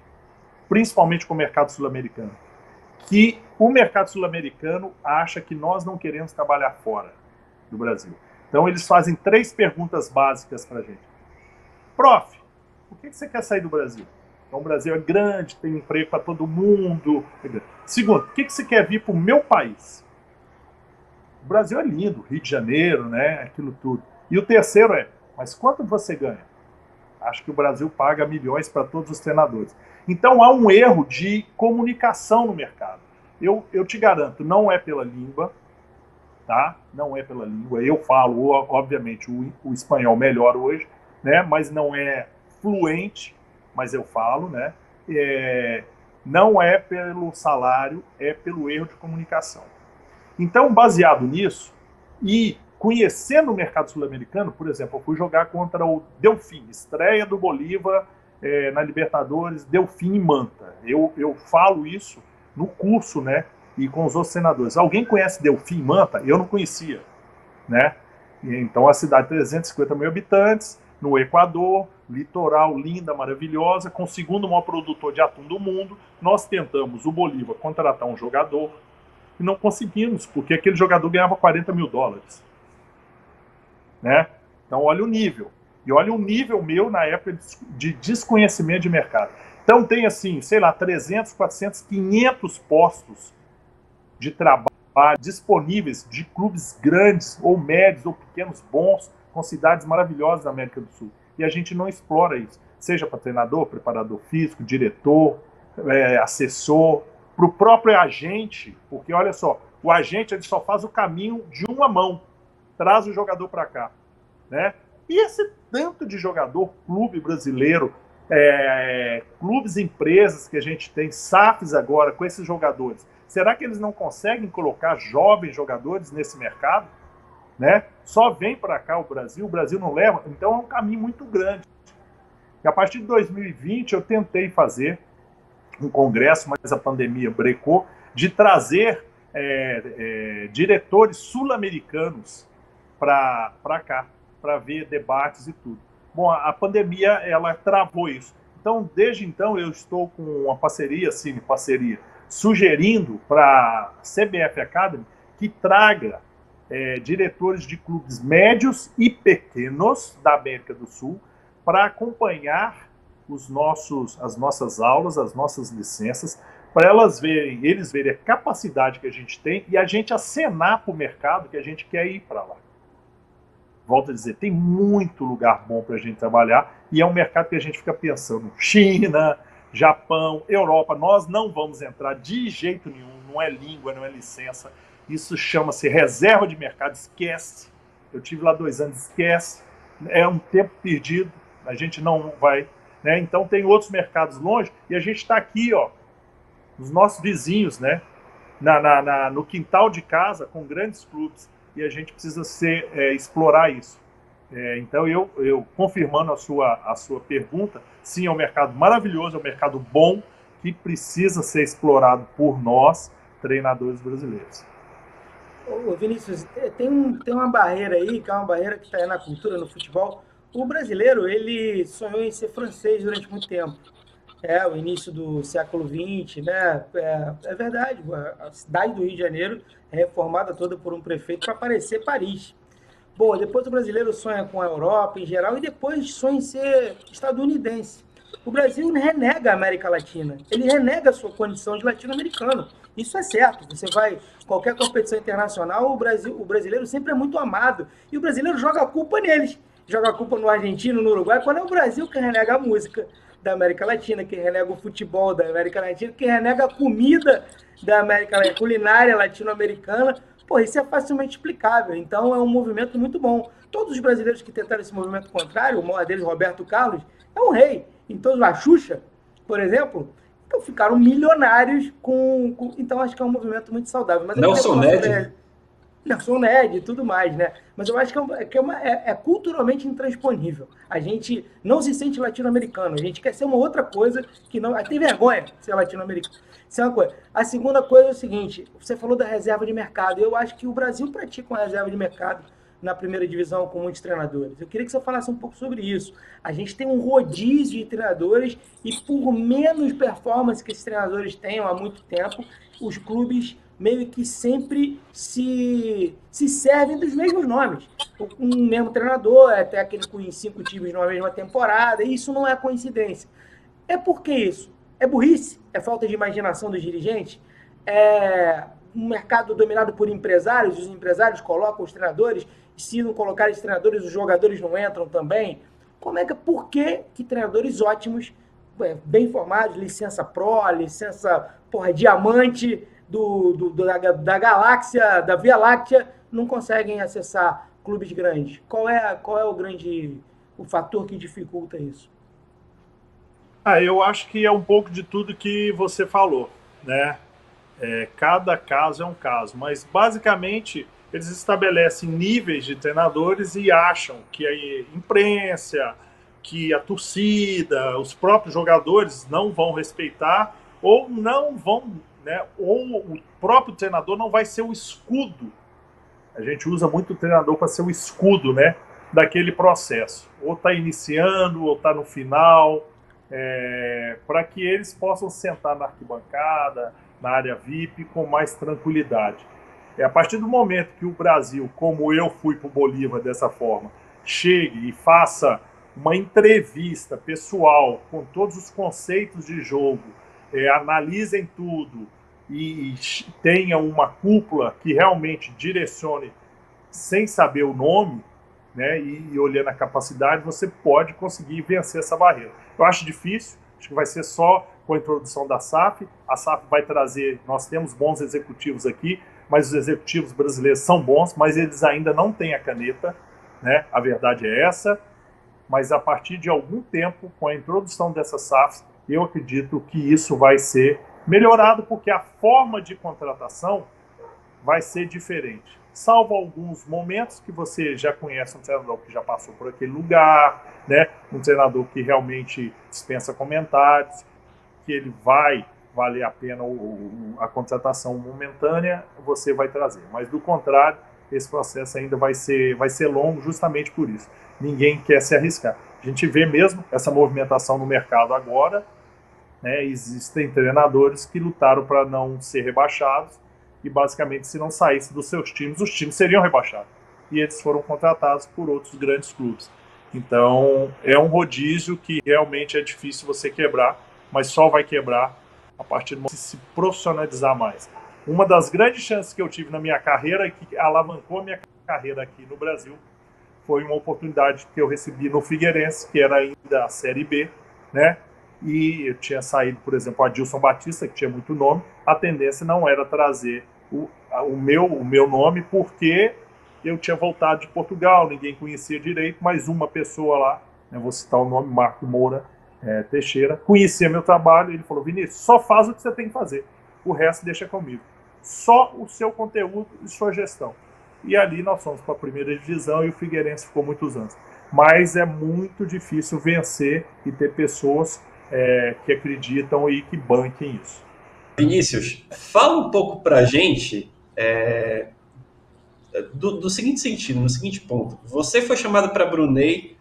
principalmente com o mercado sul-americano, que o mercado sul-americano acha que nós não queremos trabalhar fora do Brasil. Então eles fazem 3 perguntas básicas para a gente. Prof, por que você quer sair do Brasil? Então o Brasil é grande, tem emprego para todo mundo. Segundo, por que você quer vir para o meu país? O Brasil é lindo, Rio de Janeiro, né? Aquilo tudo. E o terceiro mas quanto você ganha? Acho que o Brasil paga milhões para todos os treinadores. Então há um erro de comunicação no mercado. Eu te garanto, não é pela língua, tá? Não é pela língua. Eu falo, obviamente, o espanhol melhor hoje, né? Mas não é fluente, mas eu falo, né? Não é pelo salário, é pelo erro de comunicação. Então, baseado nisso, e conhecendo o mercado sul-americano, por exemplo, eu fui jogar contra o Delfim, estreia do Bolívar na Libertadores, Delfim e Manta. Eu falo isso no curso, né? E com os outros senadores. Alguém conhece Delfim e Manta? Eu não conhecia, né? Então, a cidade de 350 mil habitantes, no Equador, litoral linda, maravilhosa, com o segundo maior produtor de atum do mundo. Nós tentamos, o Bolívar, contratar um jogador e não conseguimos, porque aquele jogador ganhava $40 mil. Né? Então, olha o nível. E olha o nível meu na época de desconhecimento de mercado. Então, tem assim, sei lá, 300, 400, 500 postos de trabalho disponíveis de clubes grandes, ou médios, ou pequenos, bons, com cidades maravilhosas da América do Sul. E a gente não explora isso. Seja para treinador, preparador físico, diretor, assessor, para o próprio agente, porque olha só, o agente ele só faz o caminho de uma mão, traz o jogador para cá, né? E esse tanto de jogador, clube brasileiro, clubes, empresas que a gente tem, SAFs agora com esses jogadores, será que eles não conseguem colocar jovens jogadores nesse mercado? Né? Só vem para cá o Brasil não leva, então é um caminho muito grande. E a partir de 2020 eu tentei fazer um congresso, mas a pandemia brecou, de trazer diretores sul-americanos para cá, para ver debates e tudo. Bom, a pandemia ela travou isso. Então, desde então, eu estou com uma parceria, sugerindo para a CBF Academy que traga diretores de clubes médios e pequenos da América do Sul para acompanhar as nossas aulas, as nossas licenças, para eles verem a capacidade que a gente tem e a gente acenar para o mercado que a gente quer ir para lá. Volto a dizer, tem muito lugar bom para a gente trabalhar e é um mercado que a gente fica pensando, China, Japão, Europa. Nós não vamos entrar de jeito nenhum, não é língua, não é licença. Isso chama-se reserva de mercado, esquece. Eu tive lá 2 anos, esquece. É um tempo perdido, a gente não vai, né? Então tem outros mercados longe e a gente está aqui, ó, nos nossos vizinhos, né? No quintal de casa com grandes clubes e a gente precisa explorar isso. Então eu confirmando a sua pergunta, sim, é um mercado maravilhoso, é um mercado bom que precisa ser explorado por nós, treinadores brasileiros. Ô, Vinícius, tem uma barreira aí, que é uma barreira que está aí na cultura, no futebol. O brasileiro, ele sonhou em ser francês durante muito tempo. O início do século XX, né? É verdade, a cidade do Rio de Janeiro é reformada toda por um prefeito para parecer Paris. Bom, depois o brasileiro sonha com a Europa em geral e depois sonha em ser estadunidense. O Brasil renega a América Latina, ele renega a sua condição de latino-americano. Isso é certo. Você vai qualquer competição internacional, o brasileiro sempre é muito amado e o brasileiro joga a culpa neles. Joga a culpa no argentino, no Uruguai, quando é o Brasil que renega a música da América Latina, que renega o futebol da América Latina, que renega a comida da América Latina, culinária latino-americana. Pô, isso é facilmente explicável. Então é um movimento muito bom. Todos os brasileiros que tentaram esse movimento contrário, o maior deles, Roberto Carlos, é um rei. Então a Xuxa, por exemplo, então ficaram milionários Então acho que é um movimento muito saudável. Mas Nelson Ned. Nelson Ned e tudo mais, né? Mas eu acho que é culturalmente intransponível. A gente não se sente latino-americano, a gente quer ser uma outra coisa que não. Tem vergonha de ser latino-americano. Isso é uma coisa. A segunda coisa é o seguinte: você falou da reserva de mercado. Eu acho que o Brasil pratica uma reserva de mercado na primeira divisão com muitos treinadores. Eu queria que você falasse um pouco sobre isso. A gente tem um rodízio de treinadores e por menos performance que esses treinadores tenham há muito tempo, os clubes meio que sempre se servem dos mesmos nomes. Um mesmo treinador, até aquele com 5 times numa mesma temporada, e isso não é coincidência. É por que isso? É burrice? É falta de imaginação dos dirigentes? É um mercado dominado por empresários, os empresários colocam os treinadores, e se não colocarem os treinadores, os jogadores não entram também? Por que treinadores ótimos, bem formados, licença Pro, licença diamante, da galáxia, da Via Láctea, não conseguem acessar clubes grandes? Qual é o fator que dificulta isso? Eu acho que é um pouco de tudo que você falou, né? Cada caso é um caso, mas basicamente eles estabelecem níveis de treinadores e acham que a imprensa, que a torcida, os próprios jogadores não vão respeitar ou não vão, né? Ou o próprio treinador não vai ser o escudo. A gente usa muito o treinador para ser o escudo, né, daquele processo. Ou está iniciando, ou está no final, para que eles possam sentar na arquibancada, na área VIP, com mais tranquilidade. A partir do momento que o Brasil, como eu fui para o Bolívar dessa forma, chegue e faça uma entrevista pessoal com todos os conceitos de jogo, analisem tudo e tenha uma cúpula que realmente direcione sem saber o nome, né, e olhando a capacidade, você pode conseguir vencer essa barreira. Eu acho difícil, acho que vai ser só com a introdução da SAF. A SAF vai trazer, nós temos bons executivos aqui, mas os executivos brasileiros são bons, mas eles ainda não têm a caneta, né? A verdade é essa. Mas a partir de algum tempo, com a introdução dessa SAF, eu acredito que isso vai ser melhorado, porque a forma de contratação vai ser diferente. Salvo alguns momentos que você já conhece um treinador que já passou por aquele lugar, né? Um treinador que realmente dispensa comentários, que ele vai valer a pena a contratação momentânea, você vai trazer. Mas, do contrário, esse processo ainda vai ser longo justamente por isso. Ninguém quer se arriscar. A gente vê mesmo essa movimentação no mercado agora, né? Existem treinadores que lutaram para não ser rebaixados e, basicamente, se não saísse dos seus times, os times seriam rebaixados. E eles foram contratados por outros grandes clubes. Então, é um rodízio que realmente é difícil você quebrar, mas só vai quebrar a partir do momento que se profissionalizar mais. Uma das grandes chances que eu tive na minha carreira, que alavancou a minha carreira aqui no Brasil, foi uma oportunidade que eu recebi no Figueirense, que era ainda a Série B, né? e eu tinha saído, por exemplo, o Adilson Batista, que tinha muito nome, a tendência não era trazer o meu nome, porque eu tinha voltado de Portugal, ninguém conhecia direito, mas uma pessoa lá, eu vou citar o nome, Marco Moura Teixeira, conhecia meu trabalho, e ele falou: Vinícius, só faz o que você tem que fazer, o resto deixa comigo. Só o seu conteúdo e sua gestão. E ali nós fomos para a primeira divisão e o Figueirense ficou muitos anos. Mas é muito difícil vencer e ter pessoas que acreditam e que banquem isso. Vinícius, fala um pouco para a gente do seguinte sentido, no seguinte ponto. Você foi chamado para Brunei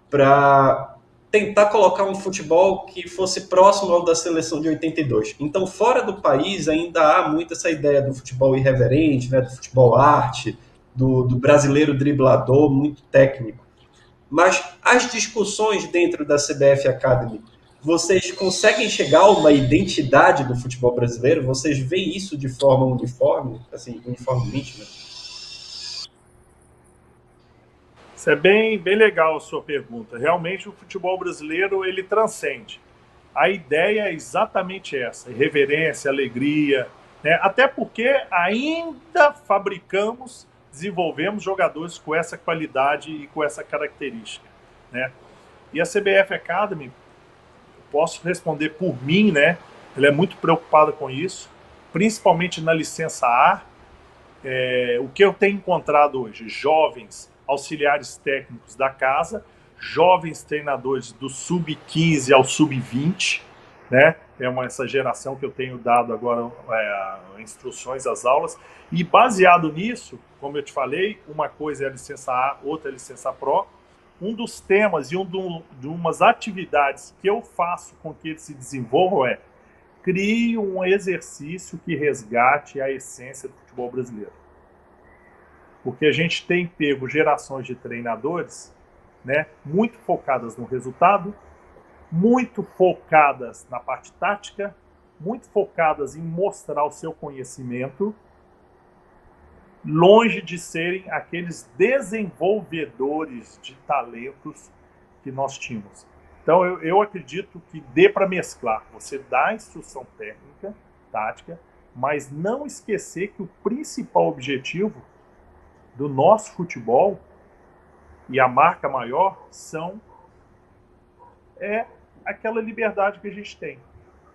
para tentar colocar um futebol que fosse próximo ao da seleção de 82. Então, fora do país, ainda há muito essa ideia do futebol irreverente, né, do futebol arte, do brasileiro driblador, muito técnico. Mas as discussões dentro da CBF Academy, vocês conseguem chegar a uma identidade do futebol brasileiro? Vocês veem isso de forma uniforme, assim, uniformemente, né? Isso é bem legal a sua pergunta. Realmente o futebol brasileiro ele transcende. A ideia é exatamente essa: irreverência, alegria, né? Até porque ainda desenvolvemos jogadores com essa qualidade e com essa característica, né? E a CBF Academy, posso responder por mim, né? Ela é muito preocupada com isso, principalmente na licença A. O que eu tenho encontrado hoje? Jovens auxiliares técnicos da casa, jovens treinadores do sub-15 ao sub-20, né? Essa geração que eu tenho dado agora instruções às aulas, e baseado nisso, como eu te falei, uma coisa é a licença A, outra é a licença Pro. Um dos temas e de umas atividades que eu faço com que eles se desenvolvam crie um exercício que resgate a essência do futebol brasileiro. Porque a gente tem pego gerações de treinadores, né, muito focadas no resultado, muito focadas na parte tática, muito focadas em mostrar o seu conhecimento, longe de serem aqueles desenvolvedores de talentos que nós tínhamos. Então eu acredito que dê para mesclar. Você dá a instrução técnica, tática, mas não esquecer que o principal objetivo do nosso futebol e a marca maior é aquela liberdade que a gente tem,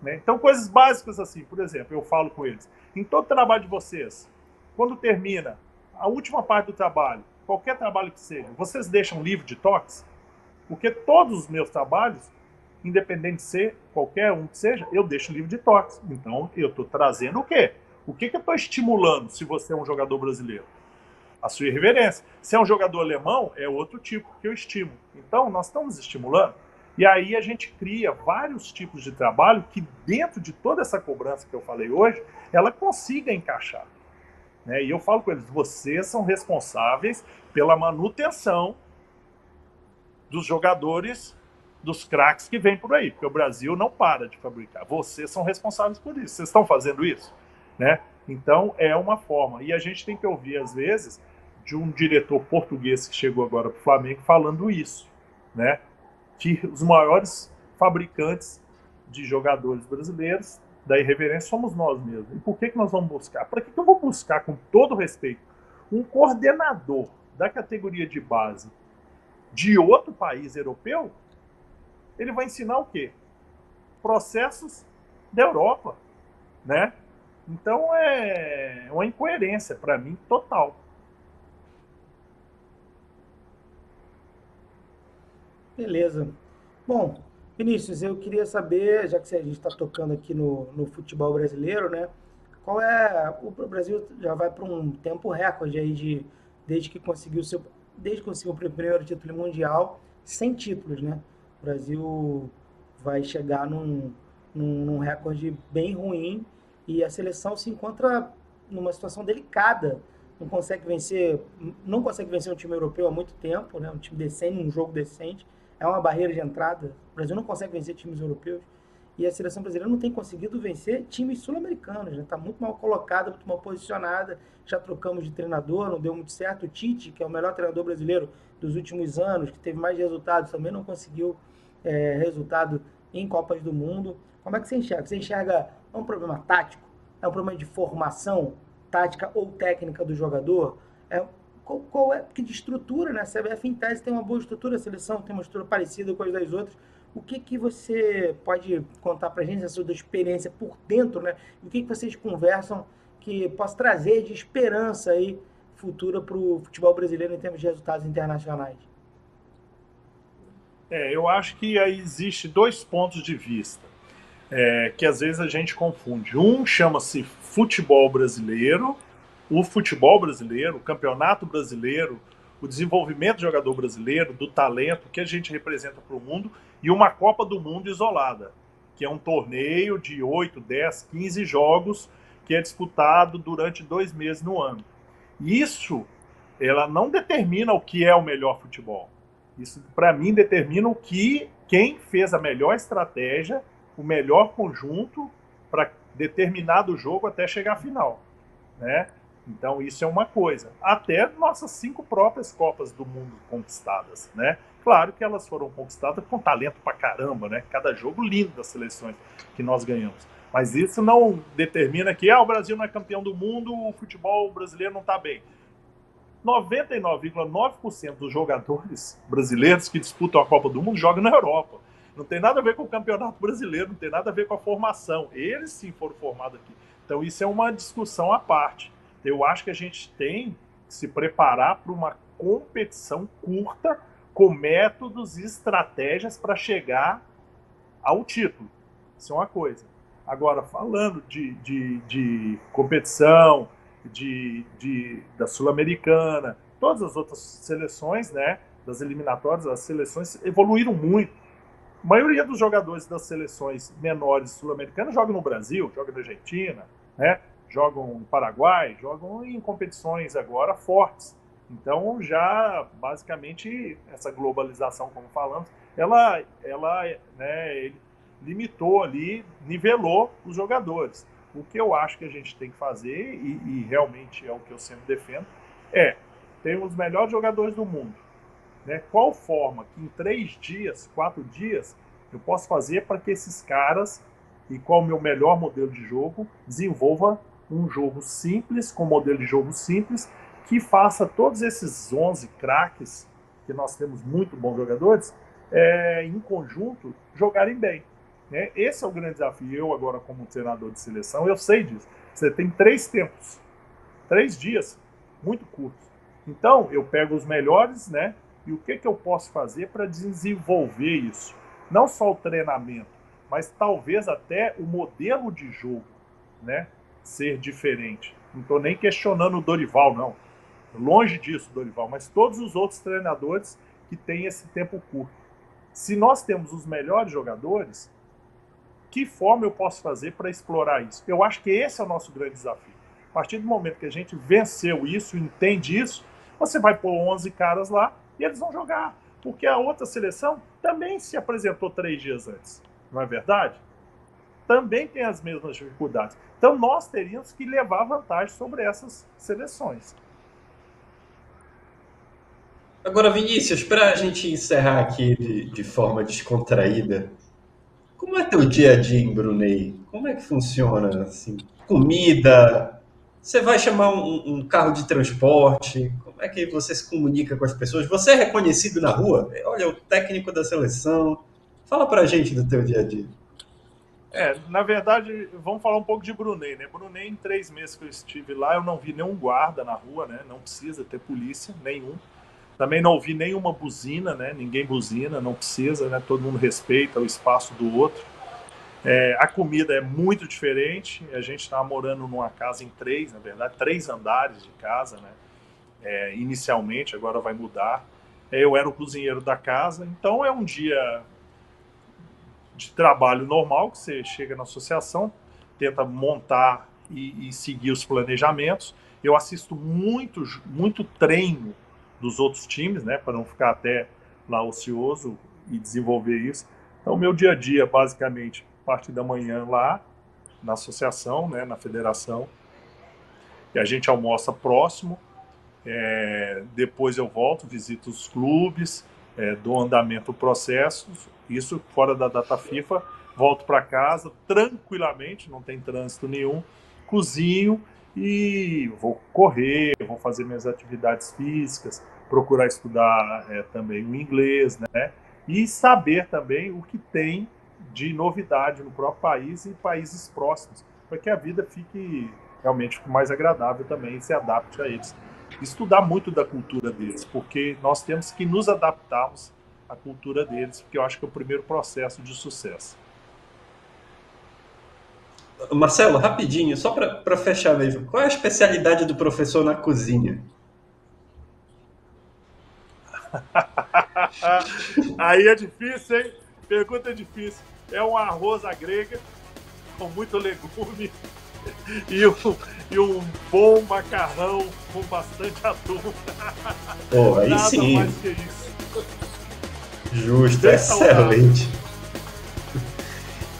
né? Então, coisas básicas assim, por exemplo, eu falo com eles: em todo trabalho de vocês, quando termina a última parte do trabalho, qualquer trabalho que seja, vocês deixam livre de toques? Porque todos os meus trabalhos, independente de ser qualquer um que seja, eu deixo livre de toques. Então, eu estou trazendo o quê? O que eu estou estimulando se você é um jogador brasileiro? A sua irreverência. Se é um jogador alemão, é outro tipo que eu estimulo. Então, nós estamos estimulando. E aí a gente cria vários tipos de trabalho que, dentro de toda essa cobrança que eu falei hoje, ela consiga encaixar, né? E eu falo com eles: vocês são responsáveis pela manutenção dos jogadores, dos craques que vêm por aí, porque o Brasil não para de fabricar. Vocês são responsáveis por isso. Vocês estão fazendo isso, né? Então, é uma forma. E a gente tem que ouvir, às vezes, de um diretor português que chegou agora para o Flamengo falando isso, né? Que os maiores fabricantes de jogadores brasileiros da irreverência somos nós mesmos. E por que nós vamos buscar? Para que eu vou buscar, com todo respeito, um coordenador da categoria de base de outro país europeu? Ele vai ensinar o quê? Processos da Europa, né? Então é uma incoerência, para mim, total. Beleza. Bom, Vinícius, eu queria saber, já que a gente está tocando aqui no futebol brasileiro, né? Qual é... O Brasil já vai para um tempo recorde aí desde que conseguiu o primeiro título mundial, sem títulos, né? O Brasil vai chegar num recorde bem ruim e a seleção se encontra numa situação delicada. Não consegue vencer um time europeu há muito tempo, né? Um time decente, um jogo decente. É uma barreira de entrada. O Brasil não consegue vencer times europeus. E a seleção brasileira não tem conseguido vencer times sul-americanos, né? Está muito mal colocada, muito mal posicionada. Já trocamos de treinador, não deu muito certo. O Tite, que é o melhor treinador brasileiro dos últimos anos, que teve mais resultados, também não conseguiu resultado em Copas do Mundo. Como é que você enxerga? Você enxerga um problema tático? É um problema de formação tática ou técnica do jogador? Qual é? Porque de estrutura, né? A CBF em tese tem uma boa estrutura, a seleção tem uma estrutura parecida com as das outras. O que você pode contar pra gente, a sua experiência por dentro, né? E o que vocês conversam que possa trazer de esperança aí futura para o futebol brasileiro em termos de resultados internacionais? Eu acho que aí existe dois pontos de vista que às vezes a gente confunde. Um chama-se futebol brasileiro, o futebol brasileiro, o campeonato brasileiro, o desenvolvimento do jogador brasileiro, do talento que a gente representa para o mundo, e uma Copa do Mundo isolada, que é um torneio de 8, 10, 15 jogos que é disputado durante 2 meses no ano. Isso, ela não determina o que é o melhor futebol. Isso, para mim, determina quem fez a melhor estratégia, o melhor conjunto para determinado jogo até chegar à final, né? Então, isso é uma coisa. Até nossas 5 próprias Copas do Mundo conquistadas, né? Claro que elas foram conquistadas com talento pra caramba, né? Cada jogo lindo das seleções que nós ganhamos. Mas isso não determina que o Brasil não é campeão do mundo, o futebol brasileiro não está bem. 99,9% dos jogadores brasileiros que disputam a Copa do Mundo jogam na Europa. Não tem nada a ver com o campeonato brasileiro, não tem nada a ver com a formação. Eles sim foram formados aqui. Então isso é uma discussão à parte. Eu acho que a gente tem que se preparar para uma competição curta com métodos e estratégias para chegar ao título. Isso é uma coisa. Agora, falando de competição, da Sul-Americana, todas as outras seleções, né, das eliminatórias, as seleções evoluíram muito. A maioria dos jogadores das seleções menores sul-americanas jogam no Brasil, jogam na Argentina, né, jogam no Paraguai, jogam em competições agora fortes. Então, já, basicamente, essa globalização, como falamos, ela né, limitou ali, nivelou os jogadores. O que eu acho que a gente tem que fazer, e realmente é o que eu sempre defendo, ter os melhores jogadores do mundo. Né? Qual forma que em 3 dias, 4 dias, eu posso fazer para que esses caras, e qual o meu melhor modelo de jogo, desenvolva um jogo simples, com um modelo de jogo simples, que faça todos esses 11 craques, que nós temos muito bons jogadores, em conjunto, jogarem bem. Né? Esse é o grande desafio. Eu agora, como treinador de seleção, eu sei disso. Você tem 3 tempos, 3 dias, muito curtos. Então, eu pego os melhores, né? E o que eu posso fazer para desenvolver isso? Não só o treinamento, mas talvez até o modelo de jogo, né? Ser diferente. Não estou nem questionando o Dorival, não. Longe disso, Dorival, mas todos os outros treinadores que têm esse tempo curto. Se nós temos os melhores jogadores, que forma eu posso fazer para explorar isso? Eu acho que esse é o nosso grande desafio. A partir do momento que a gente venceu isso, entende isso, você vai pôr 11 caras lá e eles vão jogar. Porque a outra seleção também se apresentou 3 dias antes. Não é verdade? Também tem as mesmas dificuldades. Então nós teríamos que levar vantagem sobre essas seleções. Agora, Vinícius, para a gente encerrar aqui de forma descontraída, como é teu dia a dia em Brunei? Como é que funciona? Assim, comida? Você vai chamar um carro de transporte? Como é que você se comunica com as pessoas? Você é reconhecido na rua? Olha, o técnico da seleção. Fala pra gente do teu dia a dia. Na verdade, vamos falar um pouco de Brunei, né? Brunei, em 3 meses que eu estive lá, eu não vi nenhum guarda na rua, né? Não precisa ter polícia, nenhum. Também não ouvi nenhuma buzina, né? Ninguém buzina, não precisa, né? Todo mundo respeita o espaço do outro. A comida é muito diferente. A gente estava morando numa casa em 3, na verdade, 3 andares de casa, né? Inicialmente, agora vai mudar. Eu era o cozinheiro da casa, então é um dia de trabalho normal, que você chega na associação, tenta montar e seguir os planejamentos. Eu assisto muito treino dos outros times, né, para não ficar até lá ocioso e desenvolver isso. Então, meu dia a dia, basicamente, parte da manhã lá na associação, né, na federação, e a gente almoça próximo, depois eu volto, visito os clubes, dou andamento ao processo, Isso fora da data FIFA, volto para casa tranquilamente, não tem trânsito nenhum, cozinho e vou correr, vou fazer minhas atividades físicas, procurar estudar também o inglês, né? E saber também o que tem de novidade no próprio país e países próximos, para que a vida fique realmente mais agradável também e se adapte a eles. Estudar muito da cultura deles, porque nós temos que nos adaptarmos à cultura deles, porque eu acho que é o primeiro processo de sucesso. Marcelo, rapidinho, só para fechar mesmo, qual é a especialidade do professor na cozinha? Aí é difícil, hein? Pergunta difícil. É um arroz à grega, com muito legume, e um bom macarrão com bastante atum. Pô, aí Nada sim. mais que isso. Justo, excelente.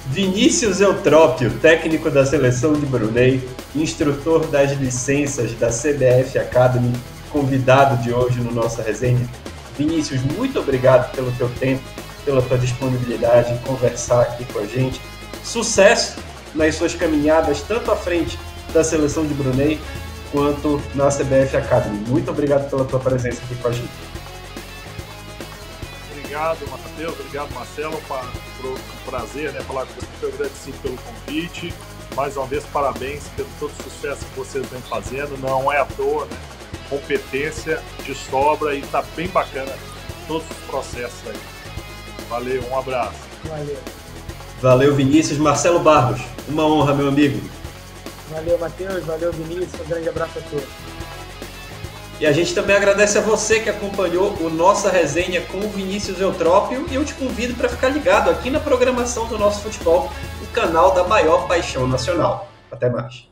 Vinícius Eutrópio, técnico da seleção de Brunei, instrutor das licenças da CBF Academy, convidado de hoje no nossa resenha. Vinícius, muito obrigado pelo teu tempo, pela tua disponibilidade em conversar aqui com a gente. Sucesso nas suas caminhadas, tanto à frente da seleção de Brunei, quanto na CBF Academy. Muito obrigado pela tua presença aqui com a gente. Obrigado, Matheus. Obrigado, Marcelo. Um prazer, né, falar com você. Eu agradecido pelo convite. Mais uma vez, parabéns pelo todo o sucesso que vocês vêm fazendo. Não é à toa, né? Competência de sobra e tá bem bacana todos os processos aí. Valeu, um abraço. Valeu, Vinícius. Marcelo Barros, uma honra, meu amigo. Valeu, Matheus. Valeu, Vinícius. Um grande abraço a todos. E a gente também agradece a você que acompanhou o nossa resenha com o Vinícius Eutrópio, e eu te convido para ficar ligado aqui na programação do Nosso Futebol, o canal da maior paixão nacional. Até mais.